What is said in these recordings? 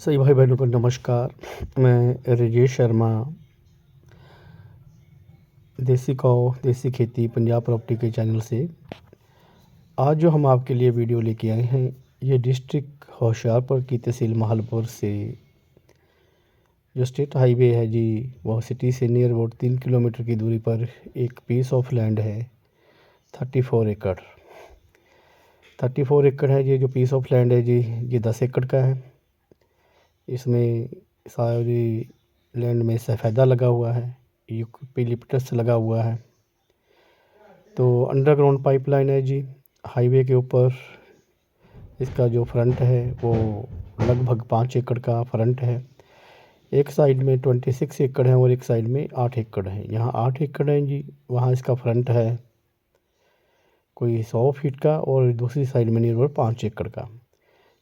सभी भाई बहनों को नमस्कार। मैं राजेश शर्मा, देसी काऊ देसी खेती पंजाब प्रॉपर्टी के चैनल से आज जो हम आपके लिए वीडियो लेके आए हैं, ये डिस्ट्रिक्ट होशियारपुर की तहसील माहलपुर से जो स्टेट हाईवे है जी, वह सिटी से नियर अबाउट 3 किलोमीटर की दूरी पर एक पीस ऑफ लैंड है। 34 एकड़ 34 एकड़ है। ये जो पीस ऑफ लैंड है जी, ये 10 एकड़ का है। इसमें सारी लैंड में सफ़ेदा लगा हुआ है, यूकेलिप्टस लगा हुआ है। तो अंडरग्राउंड पाइपलाइन है जी। हाईवे के ऊपर इसका जो फ्रंट है वो लगभग 5 एकड़ का फ्रंट है। एक साइड में 26 एकड़ है और एक साइड में 8 एकड़ है। यहाँ 8 एकड़ है जी, वहाँ इसका फ्रंट है कोई 100 फीट का और दूसरी साइड में नियर 5 एकड़ का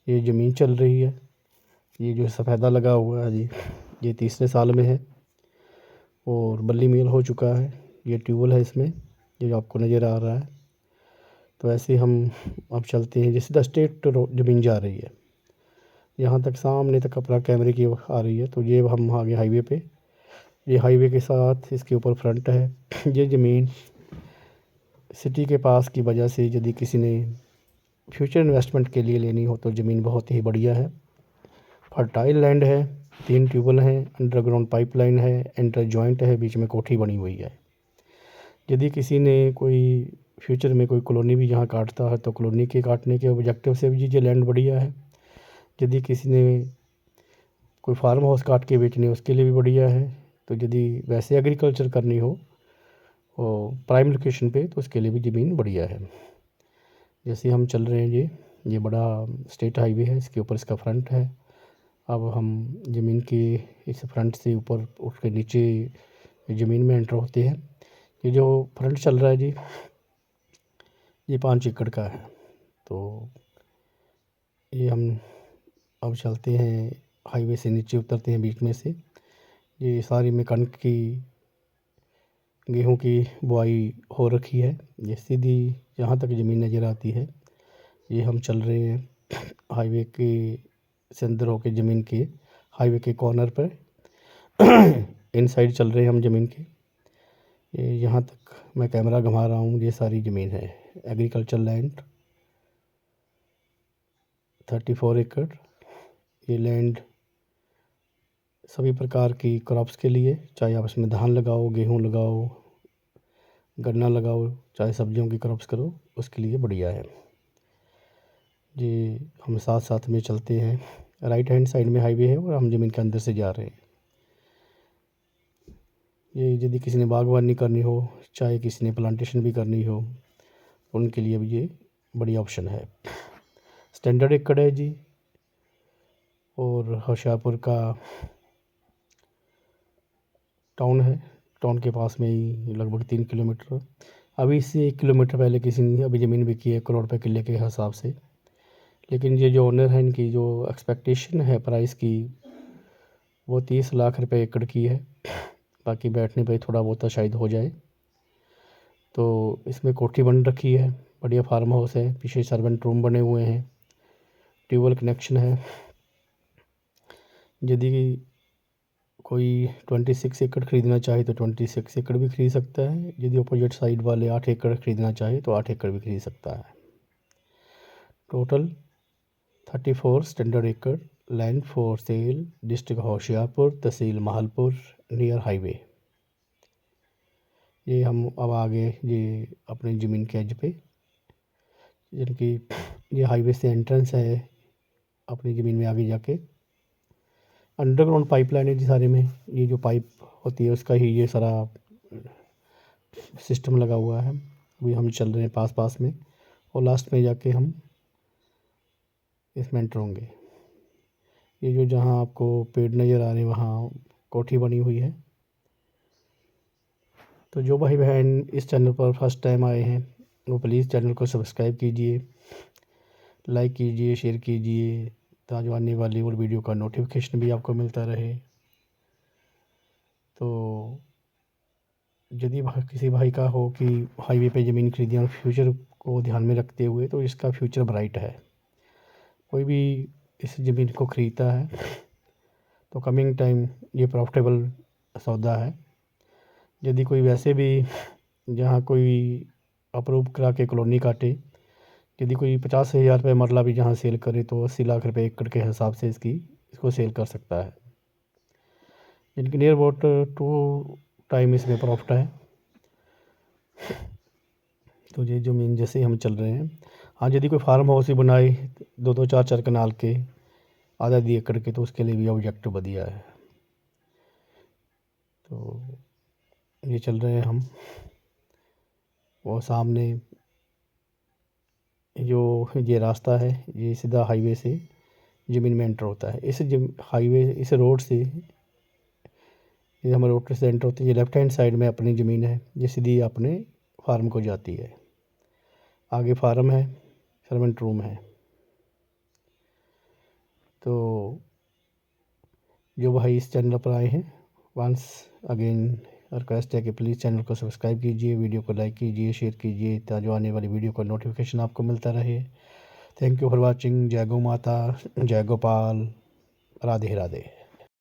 ये ज़मीन चल रही है। ये जो सफ़ेदा लगा हुआ है जी, ये तीसरे साल में है और बल्ली मेल हो चुका है। ये ट्यूबवेल है इसमें, ये जो आपको नज़र आ रहा है। तो ऐसे हम अब चलते हैं, जैसे 10 स्टेट ज़मीन जा रही है, यहाँ तक सामने तक अपना कैमरे की आ रही है। तो ये हम आगे हाईवे पे, ये हाईवे के साथ इसके ऊपर फ्रंट है। ये ज़मीन सिटी के पास की वजह से यदि किसी ने फ्यूचर इन्वेस्टमेंट के लिए लेनी हो तो ज़मीन बहुत ही बढ़िया है। फर्टाइल लैंड है, 3 ट्यूबवेल हैं, अंडरग्राउंड पाइपलाइन है, इंटर जॉइंट है, बीच में कोठी बनी हुई है। यदि किसी ने कोई फ्यूचर में कोई कॉलोनी भी यहाँ काटता है तो कॉलोनी के काटने के ऑब्जेक्टिव से भी ये लैंड बढ़िया है। यदि किसी ने कोई फार्म हाउस काट के बेचने उसके लिए भी बढ़िया है। तो यदि वैसे एग्रीकल्चर करनी हो और प्राइम लोकेशन पे तो उसके लिए भी ज़मीन बढ़िया है। जैसे हम चल रहे हैं ये बड़ा स्टेट हाईवे है, इसके ऊपर इसका फ्रंट है। अब हम ज़मीन के इस फ्रंट से ऊपर उठ के नीचे ज़मीन में एंटर होते हैं। ये जो फ्रंट चल रहा है जी, ये 5 एकड़ का है। तो ये हम अब चलते हैं, हाईवे से नीचे उतरते हैं बीच में से। ये सारी में कणक की गेहूं की बुआई हो रखी है। ये सीधी जहाँ तक ज़मीन नज़र आती है, ये हम चल रहे हैं हाईवे के से अंदर होके ज़मीन के हाईवे के कॉर्नर पर इन साइड चल रहे हैं हम ज़मीन के। ये यहाँ तक मैं कैमरा घुमा रहा हूँ, ये सारी ज़मीन है एग्रीकल्चर लैंड 34 एकड़। ये लैंड सभी प्रकार की क्रॉप्स के लिए, चाहे आप इसमें धान लगाओ, गेहूँ लगाओ, गन्ना लगाओ, चाहे सब्जियों की क्रॉप्स करो, उसके लिए बढ़िया है। ये हम साथ साथ में चलते हैं, राइट हैंड साइड में हाईवे है और हम ज़मीन के अंदर से जा रहे हैं। ये यदि किसी ने बागवानी करनी हो, चाहे किसी ने प्लांटेशन भी करनी हो, उनके लिए भी ये बढ़िया ऑप्शन है। स्टैंडर्ड एकड़ है जी और होशियारपुर का टाउन है। टाउन के पास में ही लगभग 3 किलोमीटर। अभी इससे 1 किलोमीटर पहले किसी ने अभी ज़मीन बिकी है 1 करोड़ रुपये किले के हिसाब से। लेकिन ये जो ओनर है, इनकी जो एक्सपेक्टेशन है प्राइस की, वो 30 लाख रुपए एकड़ की है। बाकी बैठने पे थोड़ा बहुत शायद हो जाए। तो इसमें कोठी बन रखी है, बढ़िया फार्म हाउस है, पीछे सर्वेंट रूम बने हुए हैं, ट्यूबवेल कनेक्शन है। यदि कोई 26 एकड़ ख़रीदना चाहे तो 26 एकड़ भी खरीद सकता है। यदि अपोजिट साइड वाले 8 एकड़ ख़रीदना चाहे तो 8 एकड़ भी खरीद सकता है। टोटल 34 स्टैंडर्ड एकड़ land for sale, district Hoshiarpur, tehsil Mahilpur, near highway. ये हम अब आगे ये अपनी ज़मीन के एज पे, जिनकी ये हाईवे से एंट्रेंस है अपनी ज़मीन में आगे जाके। अंडरग्राउंड पाइपलाइन है जी सारे में। ये जो पाइप होती है उसका ही ये सारा सिस्टम लगा हुआ है। अभी हम चल रहे हैं पास पास में और लास्ट में जाके हम इसमें एंटर होंगे। ये जो जहाँ आपको पेड़ नज़र आ रहे हैं वहाँ कोठी बनी हुई है। तो जो भाई बहन इस चैनल पर फर्स्ट टाइम आए हैं वो प्लीज़ चैनल को सब्सक्राइब कीजिए, लाइक कीजिए, शेयर कीजिए, ताकि आने वाली और वीडियो का नोटिफिकेशन भी आपको मिलता रहे। तो यदि किसी भाई का हो कि हाईवे पे ज़मीन खरीदी और फ्यूचर को ध्यान में रखते हुए, तो इसका फ्यूचर ब्राइट है। कोई भी इस ज़मीन को ख़रीदता है तो कमिंग टाइम ये प्रॉफिटेबल सौदा है। यदि कोई वैसे भी जहाँ कोई अप्रूव करा के कॉलोनी काटे, यदि कोई 50,000 रुपये मरला भी जहाँ सेल करे तो 80 लाख रुपए एकड़ के हिसाब से इसको सेल कर सकता है। इनकी नियर अबाउट 2 टाइम इसमें प्रॉफिट है। तो ये ज़मीन जैसे हम चल रहे हैं। हाँ, यदि कोई फार्म हाउस ही बनाए 2-2 4-4 कनाल के आधा-आधी एकड़ के, तो उसके लिए भी ऑब्जेक्ट बढ़िया है। तो ये चल रहे हैं हम, और सामने जो ये रास्ता है ये सीधा हाईवे से ज़मीन में एंटर होता है। इस रोड से, ये हमारे रोड से एंटर होती है। ये लेफ्ट हैंड साइड में अपनी ज़मीन है, ये सीधी अपने फार्म को जाती है। आगे फार्म है, सर्वेंट रूम है। तो जो भाई इस चैनल पर आए हैं, वंस अगेन रिक्वेस्ट है कि प्लीज़ चैनल को सब्सक्राइब कीजिए, वीडियो को लाइक कीजिए, शेयर कीजिए, ताकि आने वाली वीडियो का नोटिफिकेशन आपको मिलता रहे। Thank you for watching. जय गौ माता, जय गोपाल, राधे राधे।